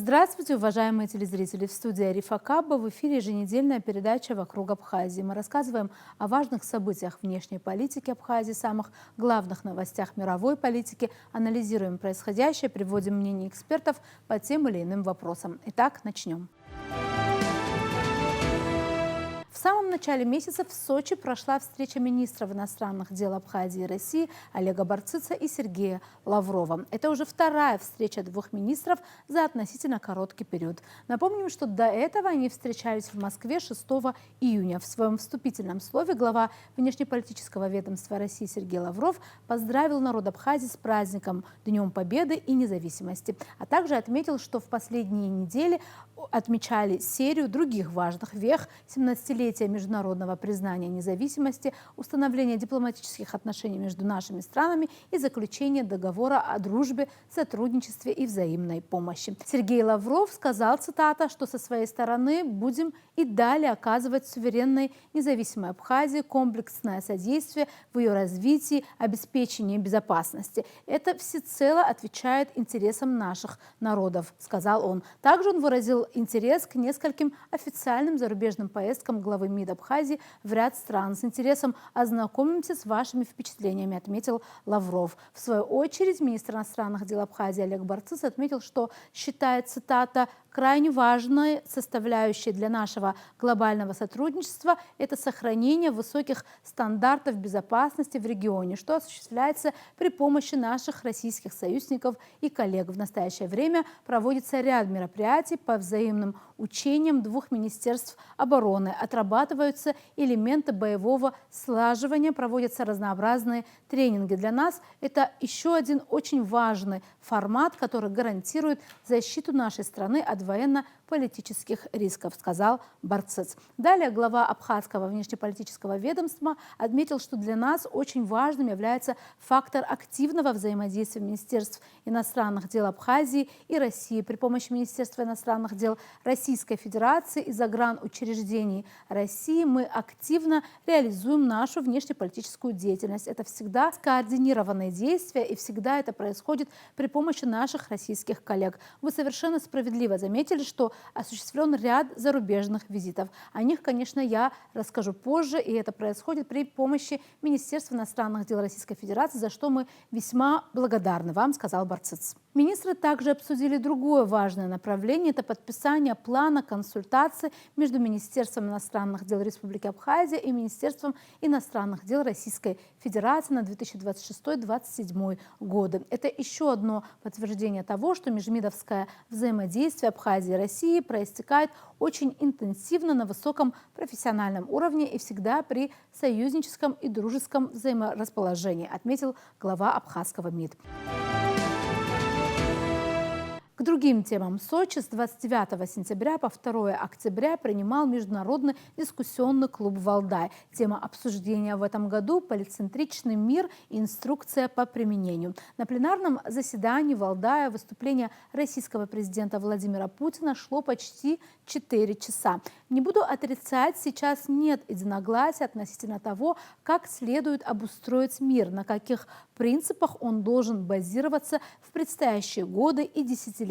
Здравствуйте, уважаемые телезрители! В студии Арифа Кабба в эфире еженедельная передача «Вокруг Абхазии». Мы рассказываем о важных событиях внешней политики Абхазии, самых главных новостях мировой политики, анализируем происходящее, приводим мнения экспертов по тем или иным вопросам. Итак, начнем. В самом начале месяца в Сочи прошла встреча министров иностранных дел Абхазии и России Олега Барцыца и Сергея Лаврова. Это уже вторая встреча двух министров за относительно короткий период. Напомним, что до этого они встречались в Москве 6 июня. В своем вступительном слове глава внешнеполитического ведомства России Сергей Лавров поздравил народ Абхазии с праздником Днем Победы и Независимости, а также отметил, что в последние недели отмечали серию других важных вех: 17-летие международного признания независимости, установление дипломатических отношений между нашими странами и заключение договора о дружбе, сотрудничестве и взаимной помощи. Сергей Лавров сказал, цитата, что со своей стороны будем и далее оказывать суверенной независимой Абхазии комплексное содействие в ее развитии, обеспечении безопасности. Это всецело отвечает интересам наших народов, сказал он. Также он выразил интерес к нескольким официальным зарубежным поездкам главы МИД Абхазии в ряд стран. С интересом ознакомимся с вашими впечатлениями, отметил Лавров. В свою очередь министр иностранных дел Абхазии Олег Барцыц отметил, что считает, цитата, крайне важной составляющей для нашего глобального сотрудничества – это сохранение высоких стандартов безопасности в регионе, что осуществляется при помощи наших российских союзников и коллег. В настоящее время проводится ряд мероприятий по взаимным учениям двух министерств обороны, отрабатываются элементы боевого слаживания, проводятся разнообразные тренинги. Для нас это еще один очень важный формат, который гарантирует защиту нашей страны от военно-политических рисков, сказал Барцыц. Далее глава Абхазского внешнеполитического ведомства отметил, что для нас очень важным является фактор активного взаимодействия Министерств иностранных дел Абхазии и России. При помощи Министерства иностранных дел Российской Федерации и загранучреждений России мы активно реализуем нашу внешнеполитическую деятельность. Это всегда скоординированные действия, и всегда это происходит при помощи наших российских коллег. Вы совершенно справедливо заметили, что осуществлен ряд зарубежных визитов. О них, конечно, я расскажу позже, и это происходит при помощи Министерства иностранных дел Российской Федерации, за что мы весьма благодарны вам, сказал Барцыц. Министры также обсудили другое важное направление – это подписание плана консультаций между Министерством иностранных дел Республики Абхазия и Министерством иностранных дел Российской Федерации на 2026-2027 годы. Это еще одно подтверждение того, что межмидовское взаимодействие Абхазии и России проистекает очень интенсивно на высоком профессиональном уровне и всегда при союзническом и дружеском взаиморасположении, отметил глава Абхазского МИД. К другим темам. Сочи с 29 сентября по 2 октября принимал Международный дискуссионный клуб «Валдай». Тема обсуждения в этом году – полицентричный мир и инструкция по применению. На пленарном заседании Валдая выступление российского президента Владимира Путина шло почти 4 часа. Не буду отрицать, сейчас нет единогласия относительно того, как следует обустроить мир, на каких принципах он должен базироваться в предстоящие годы и десятилетия.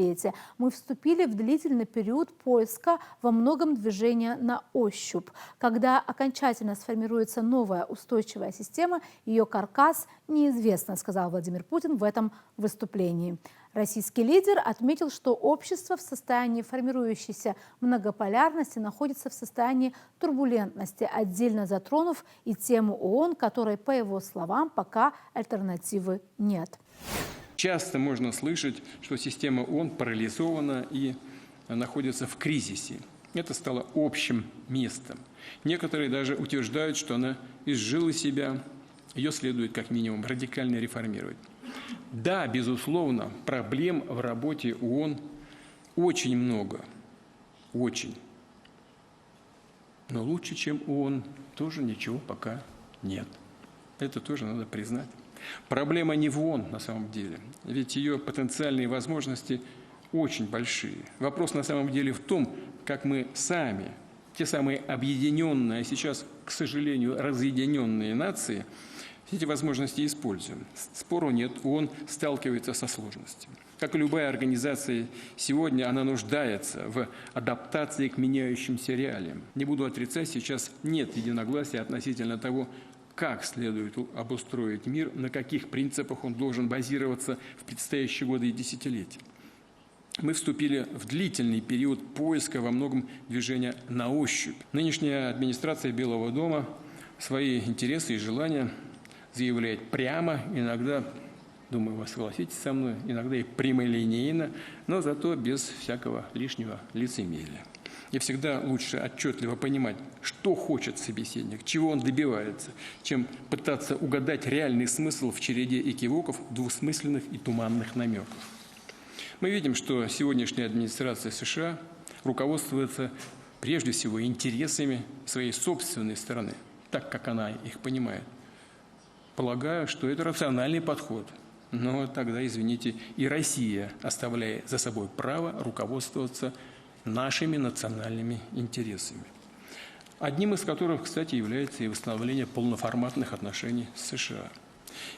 Мы вступили в длительный период поиска, во многом движения на ощупь. Когда окончательно сформируется новая устойчивая система, ее каркас неизвестно, сказал Владимир Путин в этом выступлении. Российский лидер отметил, что общество в состоянии формирующейся многополярности находится в состоянии турбулентности, отдельно затронув и тему ООН, которой, по его словам, пока альтернативы нет. Часто можно слышать, что система ООН парализована и находится в кризисе. Это стало общим местом. Некоторые даже утверждают, что она изжила себя, ее следует как минимум радикально реформировать. Да, безусловно, проблем в работе ООН очень много, очень. Но лучше, чем ООН, тоже ничего пока нет. Это тоже надо признать. Проблема не в ООН на самом деле, ведь ее потенциальные возможности очень большие. Вопрос на самом деле в том, как мы сами, те самые объединенные, а сейчас, к сожалению, разъединенные нации, эти возможности используем. Спору нет, ООН сталкивается со сложностями. Как и любая организация, сегодня она нуждается в адаптации к меняющимся реалиям. Не буду отрицать, сейчас нет единогласия относительно того, как следует обустроить мир, на каких принципах он должен базироваться в предстоящие годы и десятилетия. Мы вступили в длительный период поиска, во многом движения на ощупь. Нынешняя администрация Белого дома свои интересы и желания заявляет прямо, иногда, думаю, вы согласитесь со мной, иногда и прямолинейно, но зато без всякого лишнего лицемерия. И всегда лучше отчетливо понимать, что хочет собеседник, чего он добивается, чем пытаться угадать реальный смысл в череде экивоков, двусмысленных и туманных намеков. Мы видим, что сегодняшняя администрация США руководствуется прежде всего интересами своей собственной страны, так как она их понимает. Полагаю, что это рациональный подход. Но тогда, извините, и Россия оставляет за собой право руководствоваться нашими национальными интересами. Одним из которых, кстати, является и восстановление полноформатных отношений с США.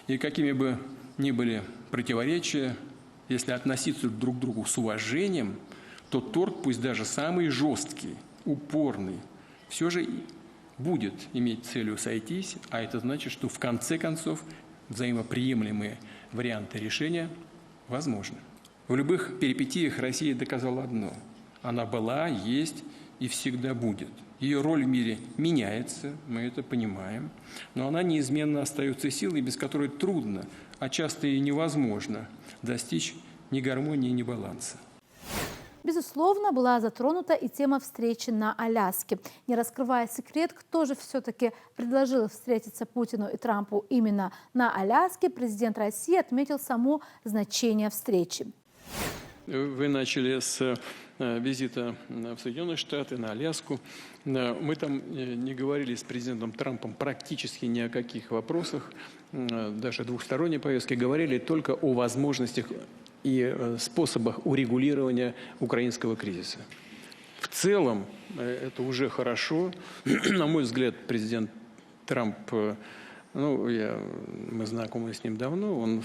И какими бы ни были противоречия, если относиться друг к другу с уважением, то торг, пусть даже самый жесткий, упорный, все же будет иметь целью сойтись, а это значит, что в конце концов взаимоприемлемые варианты решения возможны. В любых перипетиях Россия доказала одно – она была, есть и всегда будет. Ее роль в мире меняется, мы это понимаем, но она неизменно остается силой, без которой трудно, а часто и невозможно достичь ни гармонии, ни баланса. Безусловно, была затронута и тема встречи на Аляске. Не раскрывая секрет, кто же все-таки предложил встретиться Путину и Трампу именно на Аляске, президент России отметил само значение встречи. Вы начали с визита в Соединенные Штаты, на Аляску. Мы там не говорили с президентом Трампом практически ни о каких вопросах, даже двухсторонней повестки, говорили только о возможностях и способах урегулирования украинского кризиса. В целом, это уже хорошо. На мой взгляд, президент Трамп, мы знакомы с ним давно, он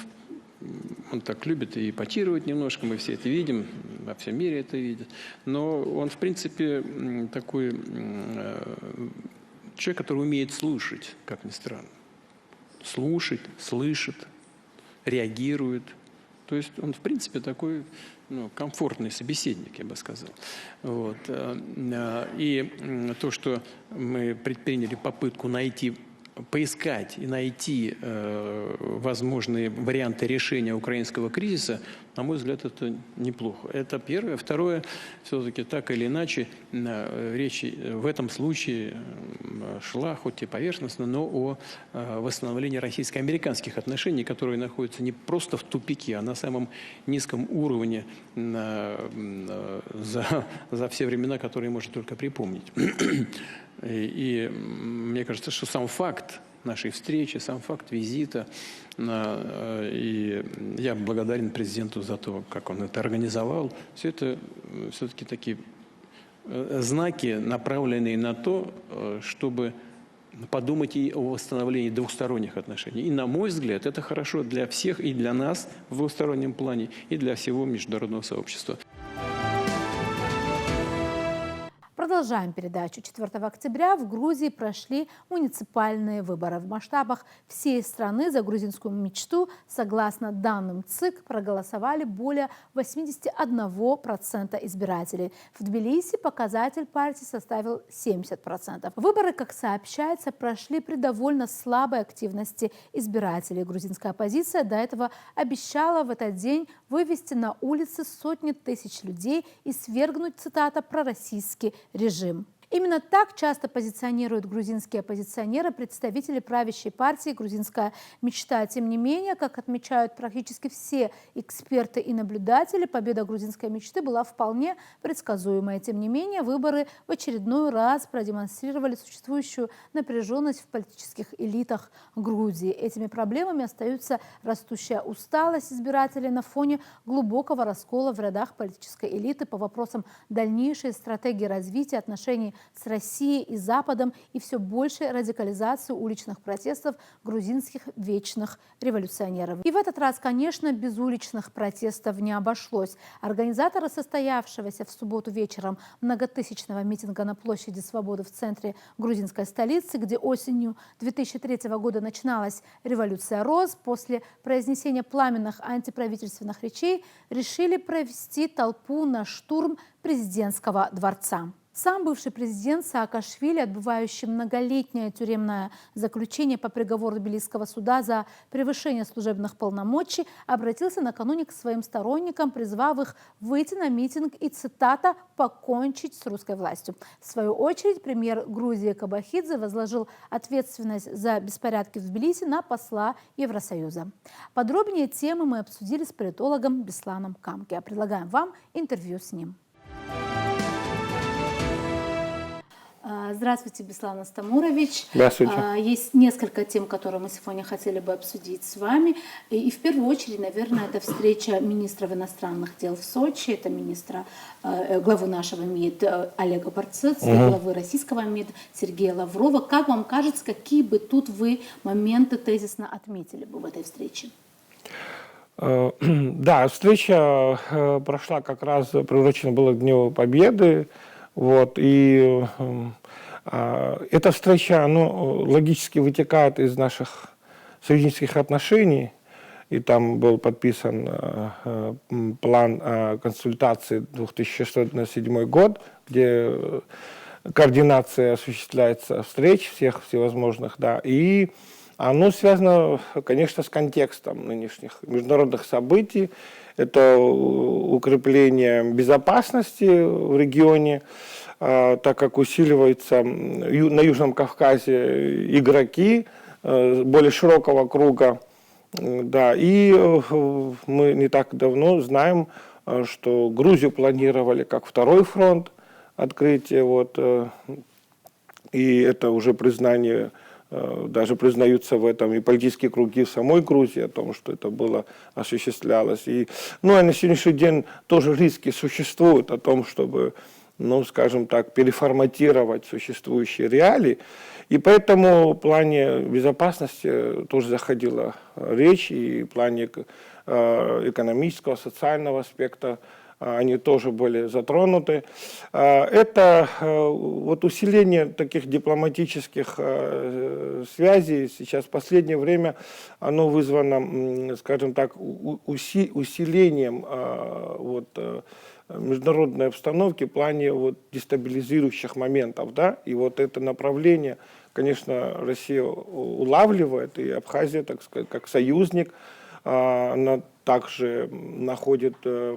так любит и ипотировать немножко, мы все это видим, во всем мире это видят. Но он, в принципе, такой человек, который умеет слушать, как ни странно. Слушать, слышит, реагирует. То есть он, в принципе, такой комфортный собеседник, я бы сказал. Вот. И то, что мы предприняли попытку поискать и найти возможные варианты решения украинского кризиса, на мой взгляд, это неплохо. Это первое. Второе, все-таки так или иначе, речь в этом случае шла, хоть и поверхностно, но о восстановлении российско-американских отношений, которые находятся не просто в тупике, а на самом низком уровне за все времена, которые можно только припомнить. И мне кажется, что сам факт нашей встречи, сам факт визита, и я благодарен президенту за то, как он это организовал, все это все-таки такие знаки, направленные на то, чтобы подумать и о восстановлении двухсторонних отношений. И, на мой взгляд, это хорошо для всех, и для нас в двустороннем плане, и для всего международного сообщества. Продолжаем передачу. 4 октября в Грузии прошли муниципальные выборы. В масштабах всей страны за грузинскую мечту, согласно данным ЦИК, проголосовали более 81% избирателей. В Тбилиси показатель партии составил 70%. Выборы, как сообщается, прошли при довольно слабой активности избирателей. Грузинская оппозиция до этого обещала в этот день вывести на улицы сотни тысяч людей и свергнуть, цитата, пророссийский режим. Именно так часто позиционируют грузинские оппозиционеры, представители правящей партии «Грузинская мечта». Тем не менее, как отмечают практически все эксперты и наблюдатели, победа грузинской мечты была вполне предсказуемой. Тем не менее, выборы в очередной раз продемонстрировали существующую напряженность в политических элитах Грузии. Этими проблемами остаются растущая усталость избирателей на фоне глубокого раскола в рядах политической элиты по вопросам дальнейшей стратегии развития отношений с Россией и Западом и все большей радикализации уличных протестов грузинских вечных революционеров. И в этот раз, конечно, без уличных протестов не обошлось. Организаторы состоявшегося в субботу вечером многотысячного митинга на площади Свободы в центре грузинской столицы, где осенью 2003 года начиналась революция роз, после произнесения пламенных антиправительственных речей решили провести толпу на штурм президентского дворца. Сам бывший президент Саакашвили, отбывающий многолетнее тюремное заключение по приговору Тбилисского суда за превышение служебных полномочий, обратился накануне к своим сторонникам, призвав их выйти на митинг и, цитата, «покончить с русской властью». В свою очередь, премьер Грузии Кабахидзе возложил ответственность за беспорядки в Тбилиси на посла Евросоюза. Подробнее темы мы обсудили с политологом Бесланом Камке. Предлагаем вам интервью с ним. Здравствуйте, Беслан Астамурович. Здравствуйте. Есть несколько тем, которые мы сегодня хотели бы обсудить с вами. И в первую очередь, наверное, это встреча министров иностранных дел в Сочи, это главы нашего МИД Олега Барцыца, главы российского МИД Сергея Лаврова. Как вам кажется, какие бы тут вы моменты тезисно отметили бы в этой встрече? Да, встреча прошла как раз, приурочена была к Дню Победы. Вот, и эта встреча, логически вытекает из наших союзнических отношений, и там был подписан план консультаций 2006-2007 год, где координация осуществляется встреч всех всевозможных, да, и оно связано, конечно, с контекстом нынешних международных событий. Это укрепление безопасности в регионе, так как усиливаются на Южном Кавказе игроки более широкого круга. Да, и мы не так давно знаем, что Грузию планировали как второй фронт открытия, и это уже признание. Даже признаются в этом и политические круги в самой Грузии о том, что это было осуществлялось. И на сегодняшний день тоже риски существуют о том, чтобы, скажем так, переформатировать существующие реалии. И поэтому в плане безопасности тоже заходила речь, и в плане экономического, социального аспекта они тоже были затронуты. Это усиление таких дипломатических связей сейчас в последнее время, оно вызвано, скажем так, усилением международной обстановки в плане дестабилизирующих моментов, да, и это направление, конечно, Россия улавливает, и Абхазия, так сказать, как союзник, она также находит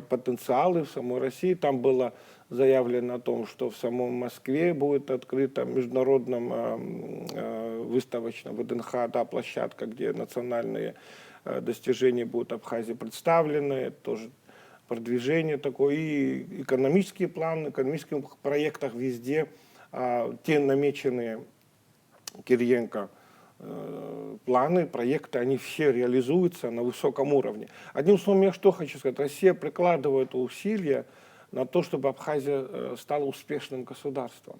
потенциалы в самой России. Там было заявлено о том, что в самой Москве будет открыта международном выставочном ВДНХ площадка, где национальные достижения будут Абхазии представлены. Это тоже продвижение такое. И экономические планы, в экономических проектах везде те намеченные Кириенко планы, проекты, они все реализуются на высоком уровне. Одним словом, я что хочу сказать, Россия прикладывает усилия на то, чтобы Абхазия стала успешным государством.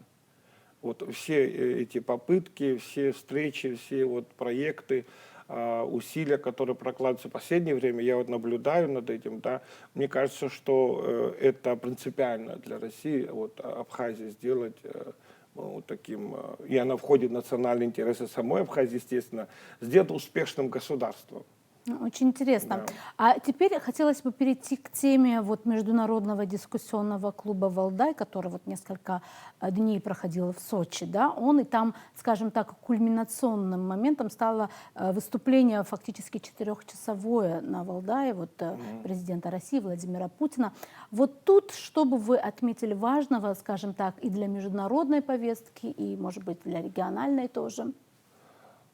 Все эти попытки, все встречи, все проекты, усилия, которые прокладываются в последнее время, я наблюдаю над этим, да, мне кажется, что это принципиально для России, Абхазию сделать таким, и она входит в национальные интересы самой Абхазии, естественно, сделать успешным государством. Очень интересно. Да. А теперь хотелось бы перейти к теме международного дискуссионного клуба «Валдай», который несколько дней проходил в Сочи. Да? Он и там, скажем так, кульминационным моментом стало выступление фактически 4-часовое на Валдае президента России Владимира Путина. Тут, что бы вы отметили важного, скажем так, и для международной повестки, и, может быть, для региональной тоже?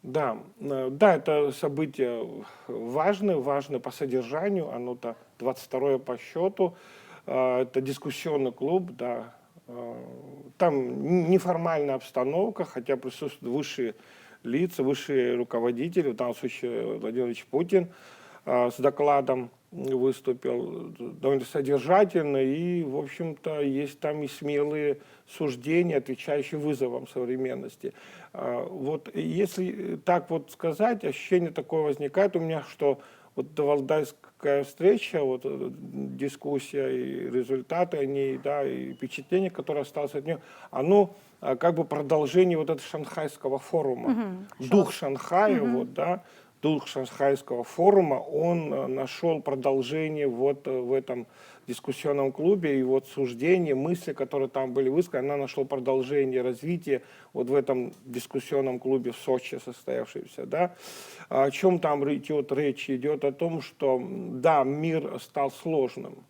Да, это событие важное по содержанию, оно-то 22-е по счету, это дискуссионный клуб, да, там неформальная обстановка, хотя присутствуют высшие лица, высшие руководители, в данном случае Владимир Ильич Путин с докладом, выступил довольно содержательно, и, в общем-то, есть там и смелые суждения, отвечающие вызовам современности. Вот если так вот сказать, ощущение такое возникает у меня, что вот валдайская встреча, вот дискуссия и результаты о ней, да, и впечатление, которое осталось от нее, оно как бы продолжение вот этого шанхайского форума. Дух Шанхая, вот, да, дух шанхайского форума, он нашел продолжение вот в этом дискуссионном клубе, и вот суждения, мысли, которые там были высказаны, она нашла продолжение, развитие вот в этом дискуссионном клубе в Сочи состоявшемся, да. О чем там идет речь? Идет о том, что, да, мир стал сложным.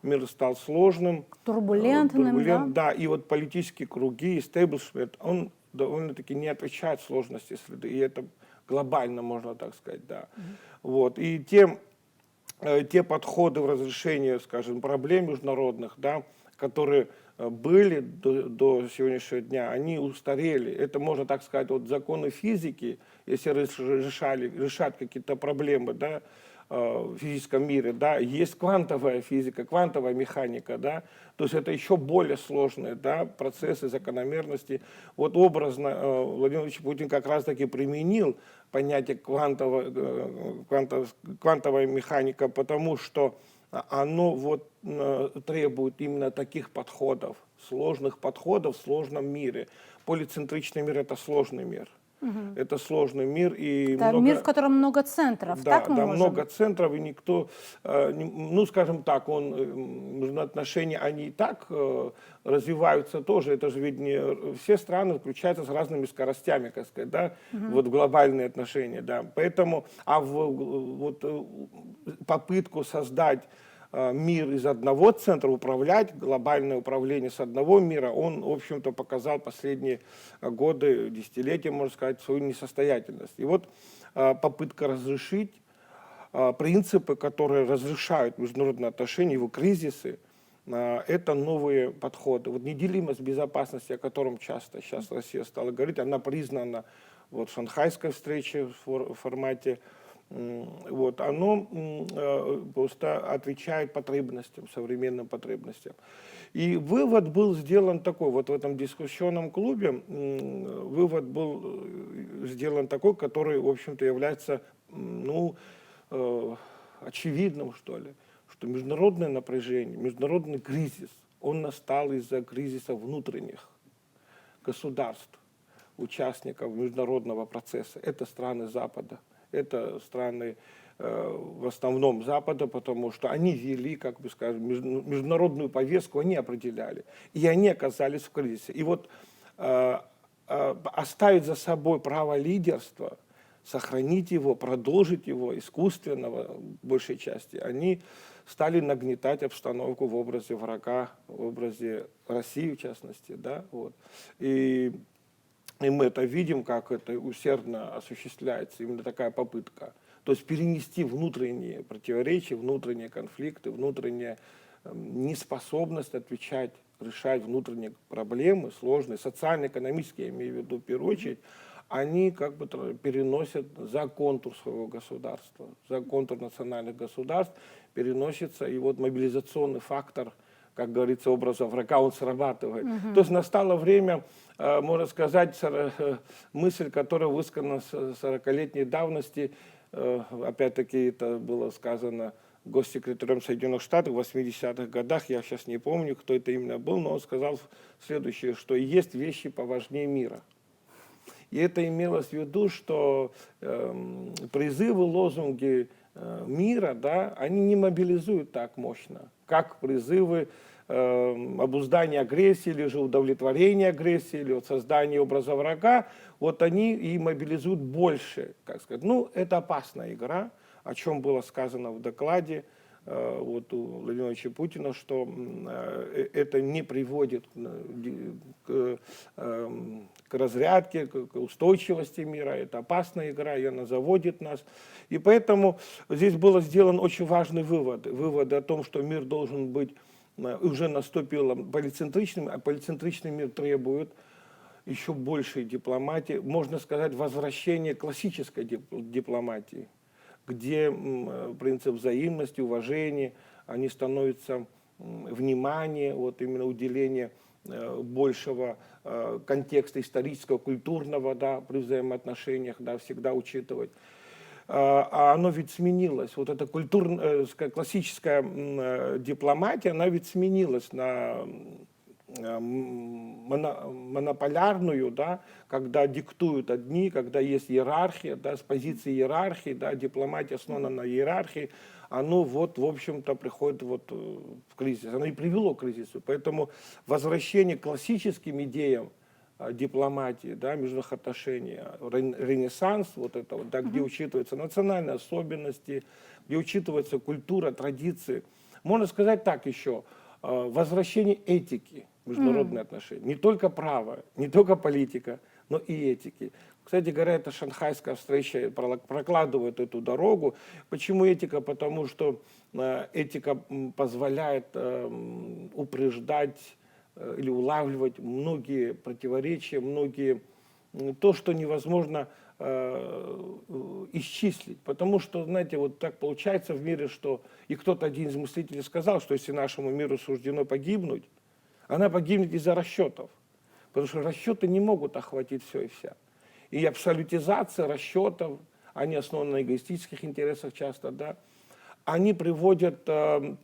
Мир стал сложным. Турбулентным, да? Да, и вот политические круги, истеблишмент, он довольно-таки не отвечает сложности среды, и это глобально, можно так сказать, да. Вот. И те подходы в разрешении, скажем, проблем международных, да, которые были до сегодняшнего дня, они устарели. Это, можно так сказать, вот законы физики, если решат какие-то проблемы, да, в физическом мире, да, есть квантовая физика, квантовая механика, да, то есть это еще более сложные, да, процессы, закономерности. Вот образно Владимир Владимирович Путин как раз-таки применил понятие квантовая механика, потому что оно вот требует именно таких подходов, сложных подходов в сложном мире. Полицентричный мир – это сложный мир. Это сложный мир. И это мир, в котором много центров, да, так мы да, можем? много центров, и никто, ну, скажем так, отношения, они и так развиваются тоже. Это же ведь не все страны включаются с разными скоростями, как сказать, да, вот в глобальные отношения, да. Поэтому, вот попытку создать мир из одного центра, управлять, глобальное управление с одного мира, он, в общем-то, показал последние годы, десятилетия, можно сказать, свою несостоятельность. И вот попытка разрешить принципы, которые разрешают международные отношения, его кризисы, это новые подходы. Вот неделимость безопасности, о котором часто сейчас Россия стала говорить, она признана вот в шанхайской встрече в формате. Вот, оно просто отвечает потребностям, современным потребностям. И вывод был сделан такой, вот в этом дискуссионном клубе, вывод был сделан такой, который, в общем-то, является, ну, очевидным, что ли, что международное напряжение, международный кризис, он настал из-за кризиса внутренних государств, участников международного процесса. Это страны Запада. Это страны в основном Запада, потому что они вели, как бы скажем, международную повестку, они определяли. И они оказались в кризисе. И вот оставить за собой право лидерства, сохранить его, продолжить его искусственного, в большей части, они стали нагнетать обстановку в образе врага, в образе России, в частности. Да? Вот. И мы это видим, как это усердно осуществляется, именно такая попытка. То есть перенести внутренние противоречия, внутренние конфликты, внутренняя неспособность отвечать, решать внутренние проблемы, сложные, социально-экономические, я имею в виду в первую очередь, они как бы переносят за контур своего государства, за контур национальных государств, переносится, и вот мобилизационный фактор, как говорится, образа врага, он срабатывает. То есть настало время, можно сказать, мысль, которая высказана с 40-летней давности, опять-таки это было сказано госсекретарем Соединенных Штатов в 80-х годах, я сейчас не помню, кто это именно был, но он сказал следующее, что есть вещи поважнее мира. И это имелось в виду, что призывы, лозунги мира, да, они не мобилизуют так мощно, как призывы обуздания агрессии, или же удовлетворения агрессии, или вот создания образа врага, вот они и мобилизуют больше, как сказать. Ну, это опасная игра, о чем было сказано в докладе вот у Владимира Владимировича Путина, что это не приводит к разрядке, к устойчивости мира, это опасная игра, и она заводит нас. И поэтому здесь был сделан очень важный вывод о том, что мир должен быть, уже наступил полицентричным, а полицентричный мир требует еще большей дипломатии, можно сказать, возвращения классической дипломатии. где принцип взаимности, уважения, они становятся внимание, вот именно уделение большего контекста исторического, культурного, да, при взаимоотношениях, да, всегда учитывать. А оно ведь сменилось. Вот эта классическая дипломатия, она ведь сменилась на монополярную, да, когда диктуют одни, когда есть иерархия, да, с позиции иерархии, да, дипломатия основана на иерархии, оно вот, в общем-то, приходит вот в кризис. Оно и привело к кризису. Поэтому возвращение к классическим идеям дипломатии, да, международных отношений, ренессанс, вот это вот, да, где учитываются национальные особенности, где учитывается культура, традиции. Можно сказать так еще, возвращение этики в международные отношения. Не только право, не только политика, но и этики. Кстати говоря, эта шанхайская встреча прокладывает эту дорогу. Почему этика? Потому что этика позволяет упреждать или улавливать многие противоречия, многие то, что невозможно исчислить. Потому что, знаете, вот так получается в мире, что и кто-то один из мыслителей сказал, что если нашему миру суждено погибнуть, она погибнет из-за расчетов. Потому что расчеты не могут охватить все и вся. И абсолютизация расчетов, они основаны на эгоистических интересах часто, да, они приводят к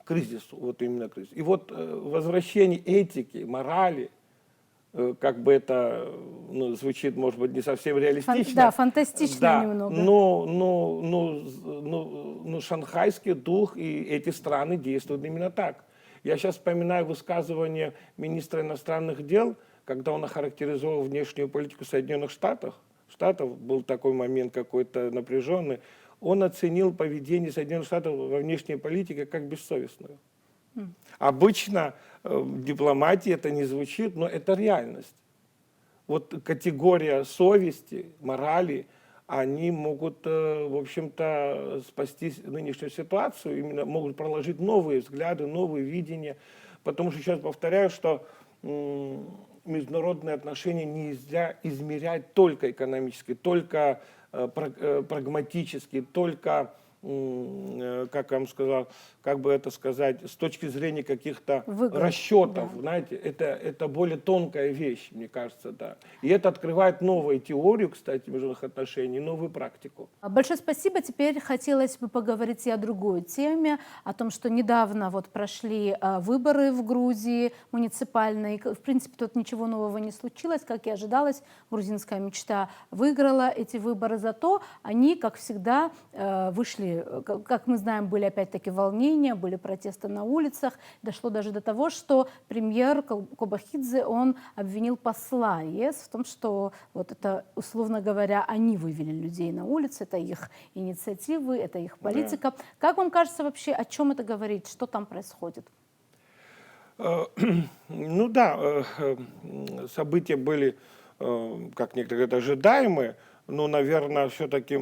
кризису, вот именно кризис. И вот возвращение этики, морали, как бы это звучит, может быть, не совсем реалистично. Да, фантастично да, немного. Но шанхайский дух и эти страны действуют именно так. Я сейчас вспоминаю высказывание министра иностранных дел, когда он охарактеризовал внешнюю политику Соединенных Штатов. Был такой момент какой-то напряженный. Он оценил поведение Соединенных Штатов во внешней политике как бессовестную. Обычно в дипломатии это не звучит, но это реальность. Вот категория совести, морали, они могут, в общем-то, спасти нынешнюю ситуацию, именно могут проложить новые взгляды, новые видения. Потому что, сейчас повторяю, что международные отношения нельзя измерять только экономически, только прагматически, только, как я вам сказал, как бы это сказать, с точки зрения каких-то расчетов, да. Знаете, это более тонкая вещь, мне кажется, да. И это открывает новую теорию, кстати, международных отношений, новую практику. Большое спасибо. Теперь хотелось бы поговорить и о другой теме, о том, что недавно вот прошли выборы в Грузии муниципальные. В принципе, тут ничего нового не случилось, как и ожидалось. Грузинская мечта выиграла эти выборы, зато они, как всегда, вышли, как мы знаем, были опять-таки волнения, были протесты на улицах. Дошло даже до того, что премьер Кобахидзе, он обвинил посла ЕС в том, что вот это, условно говоря, они вывели людей на улицы, это их инициативы, это их политика. Да. Как вам кажется вообще, о чем это говорит, что там происходит? Ну да, события были, как некоторые говорят, ожидаемые, но, наверное, все-таки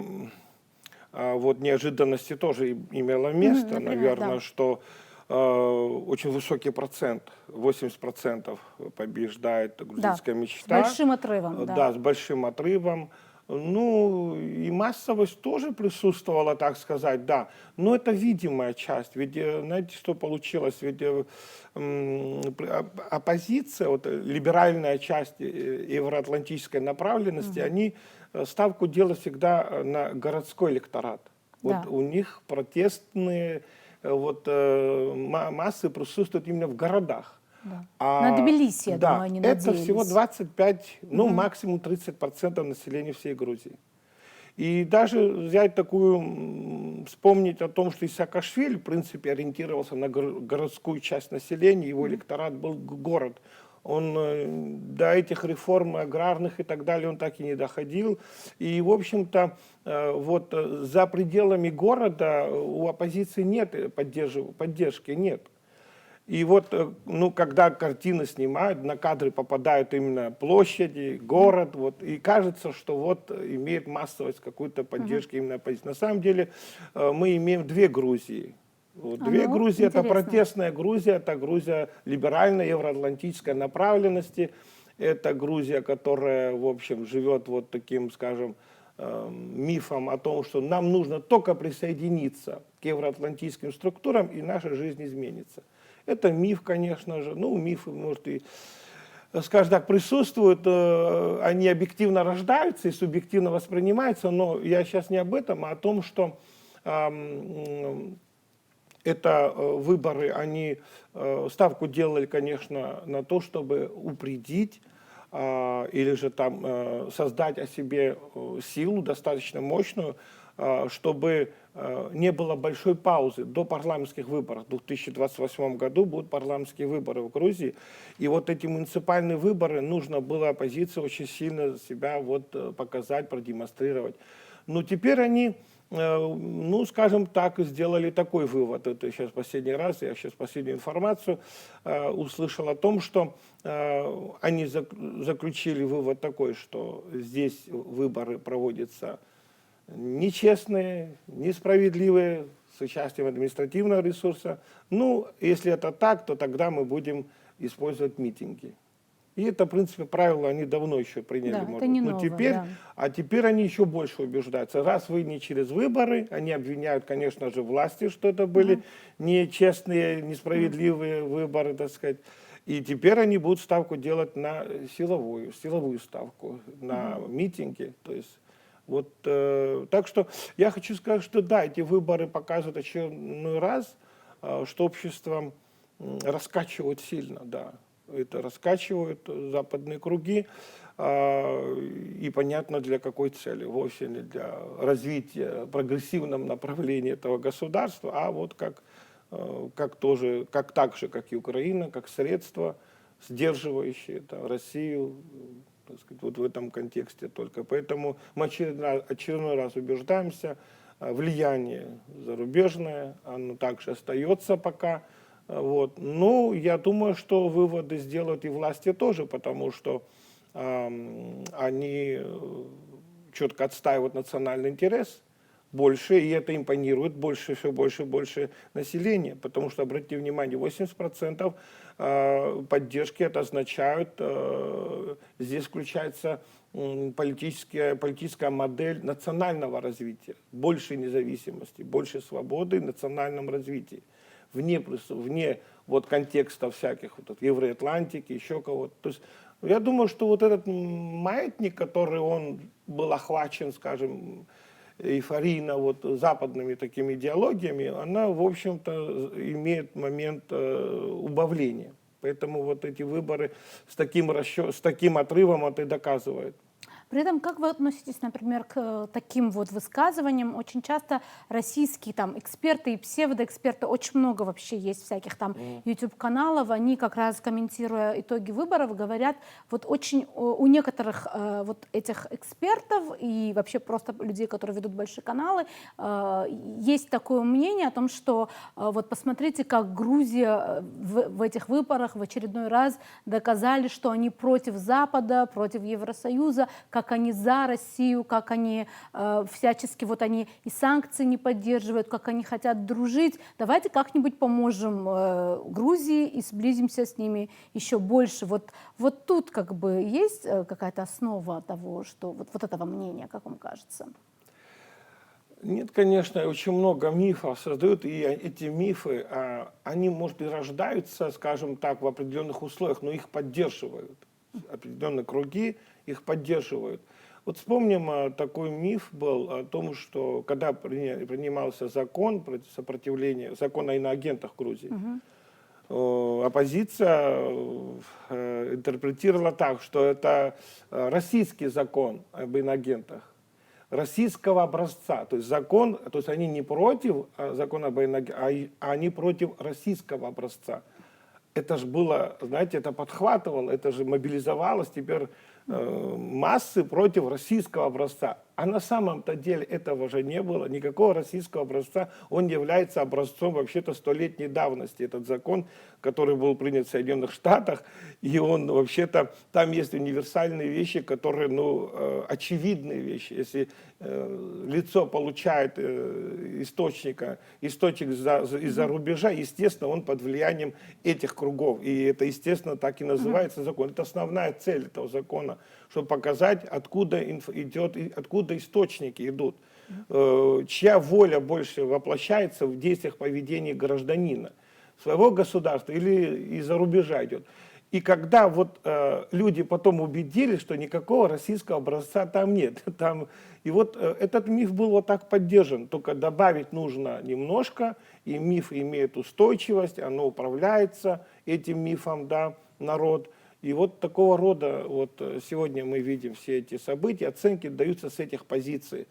вот неожиданности тоже имело место, например, наверное, да. что очень высокий процент, 80% побеждает грузинская мечта. С большим отрывом. Да, с большим отрывом. Ну, и массовость тоже присутствовала, так сказать, да. Но это видимая часть. Ведь, знаете, что получилось? Ведь оппозиция, вот, либеральная часть евроатлантической направленности, они ставку делают всегда на городской электорат. Вот у них протестные вот, массы присутствуют именно в городах. Да. На Тбилиси, я думаю, они надеялись. Это всего 25, ну, максимум 30% населения всей Грузии. И даже взять такую, вспомнить о том, что Саакашвили, в принципе, ориентировался на городскую часть населения, его электорат был город. Он до этих реформ аграрных и так далее, он так и не доходил. И, в общем-то, вот за пределами города у оппозиции нет поддержки, нет. И вот, ну, когда картины снимают, на кадры попадают именно площади, город, вот, и кажется, что вот имеет массовость какой-то поддержки именно оппозиции. На самом деле мы имеем две Грузии. Вот, две Грузии, это протестная Грузия, это Грузия либеральной, евроатлантической направленности, это Грузия, которая, в общем, живет вот таким, скажем, мифом о том, что нам нужно только присоединиться к евроатлантическим структурам, и наша жизнь изменится. Это миф, конечно же. Ну, мифы, может, и, скажем так, присутствуют, они объективно рождаются и субъективно воспринимаются, но я сейчас не об этом, а о том, что это выборы, они ставку делали, конечно, на то, чтобы упредить или же там создать о себе силу достаточно мощную, чтобы не было большой паузы до парламентских выборов. В 2028 году будут парламентские выборы в Грузии. И вот эти муниципальные выборы нужно было оппозиции очень сильно себя вот показать, продемонстрировать. Но теперь они, ну, скажем так, сделали такой вывод. Это сейчас последний раз, я сейчас последнюю информацию услышал о том, что они заключили вывод такой, что здесь выборы проводятся нечестные, несправедливые, с участием административного ресурса. Ну, если это так, то тогда мы будем использовать митинги. И это, в принципе, правило они давно еще приняли. Да, это не новое, теперь, да. А теперь они еще больше убеждаются. Раз вы не через выборы, они обвиняют, конечно же, власти, что это были нечестные, несправедливые выборы, так сказать. И теперь они будут ставку делать на силовую ставку, на митинги. То есть, вот, так что я хочу сказать, что да, эти выборы показывают очередной раз, что общество раскачивают сильно, да. Это раскачивают западные круги, и понятно для какой цели. Вовсе не для развития прогрессивном направлении этого государства, а вот как так же, как и Украина, как средство, сдерживающее Россию, так сказать, вот в этом контексте только. Поэтому мы очередной раз убеждаемся, влияние зарубежное, оно также остается пока. Вот. Ну, я думаю, что выводы сделают и власти тоже, потому что они четко отстаивают национальный интерес больше, и это импонирует все больше и больше населения, потому что, обратите внимание, 80% поддержки это означает, здесь включается политическая модель национального развития, больше независимости, больше свободы в национальном развитии. Вне вот контекста всяких вот, Евроатлантики, еще кого-то. То есть я думаю, что вот этот маятник, который он был охвачен, скажем, эйфорийно вот западными такими идеологиями, она, в общем-то, имеет момент убавления. Поэтому вот эти выборы с таким отрывом это и доказывают. При этом, как вы относитесь, например, к таким вот высказываниям? Очень часто российские там эксперты и псевдоэксперты, очень много вообще есть всяких там YouTube-каналов, они как раз, комментируя итоги выборов, говорят, вот очень у некоторых вот этих экспертов и вообще просто людей, которые ведут большие каналы, есть такое мнение о том, что вот посмотрите, как Грузия в этих выборах в очередной раз доказали, что они против Запада, против Евросоюза, как они за Россию, как они всячески, вот они и санкции не поддерживают, как они хотят дружить. Давайте как-нибудь поможем Грузии и сблизимся с ними еще больше. Вот тут как бы есть какая-то основа того, что вот этого мнения, как вам кажется? Нет, конечно, очень много мифов создают, и эти мифы, они, может, и рождаются, скажем так, в определенных условиях, но их поддерживают. Определенные круги их поддерживают. Вот вспомним, такой миф был о том, что когда принимался закон против сопротивления, закон о иноагентах в Грузии, оппозиция интерпретировала так, что это российский закон об иноагентах, российского образца, то есть закон, то есть они не против закона об иноагентах, а они против российского образца. Это же было, знаете, это подхватывало, это же мобилизовалось теперь массы против российского образца. А на самом-то деле этого же не было, никакого российского образца. Он является образцом вообще-то столетней давности, этот закон, который был принят в Соединенных Штатах, и он вообще-то, там есть универсальные вещи, которые, очевидные вещи. Если лицо получает источник из-за рубежа, естественно, он под влиянием этих кругов. И это, естественно, так и называется закон. Это основная цель этого закона, чтобы показать, откуда источники идут, чья воля больше воплощается в действиях поведения гражданина, своего государства или из-за рубежа идет. И когда люди потом убедились, что никакого российского образца там нет, и этот миф был вот так поддержан, только добавить нужно немножко, и миф имеет устойчивость, оно управляется этим мифом, да, народ. И вот такого рода, сегодня мы видим все эти события, оценки даются с этих позиций.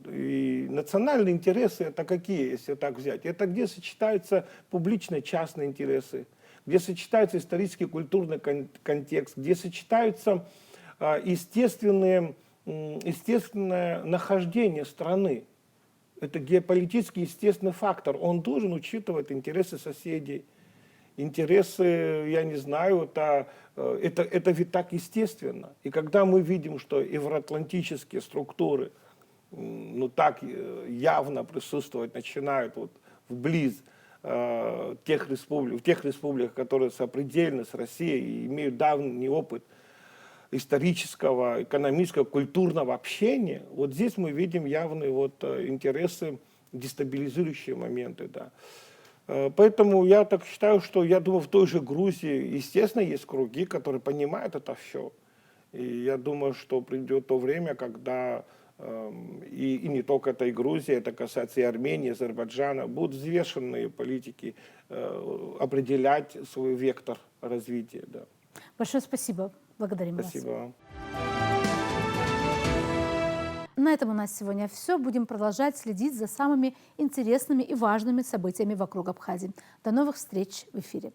И национальные интересы это какие, если так взять? Это где сочетаются публично-частные интересы, где сочетается исторический культурный контекст, где сочетаются естественное нахождение страны. Это геополитический естественный фактор. Он должен учитывать интересы соседей, интересы, я не знаю, это ведь так естественно. И когда мы видим, что евроатлантические структуры так явно присутствовать начинают вблизь тех республик, которые сопредельны с Россией и имеют давний опыт исторического, экономического, культурного общения, здесь мы видим явные интересы, дестабилизирующие моменты. Да. Поэтому я так считаю, что, я думаю, в той же Грузии, естественно, есть круги, которые понимают это все. И я думаю, что придет то время, когда и не только это и Грузия, это касается и Армении, и Азербайджана, будут взвешенные политики определять свой вектор развития. Да. Большое спасибо. Благодарим вас. Спасибо вам. На этом у нас сегодня все. Будем продолжать следить за самыми интересными и важными событиями вокруг Абхазии. До новых встреч в эфире.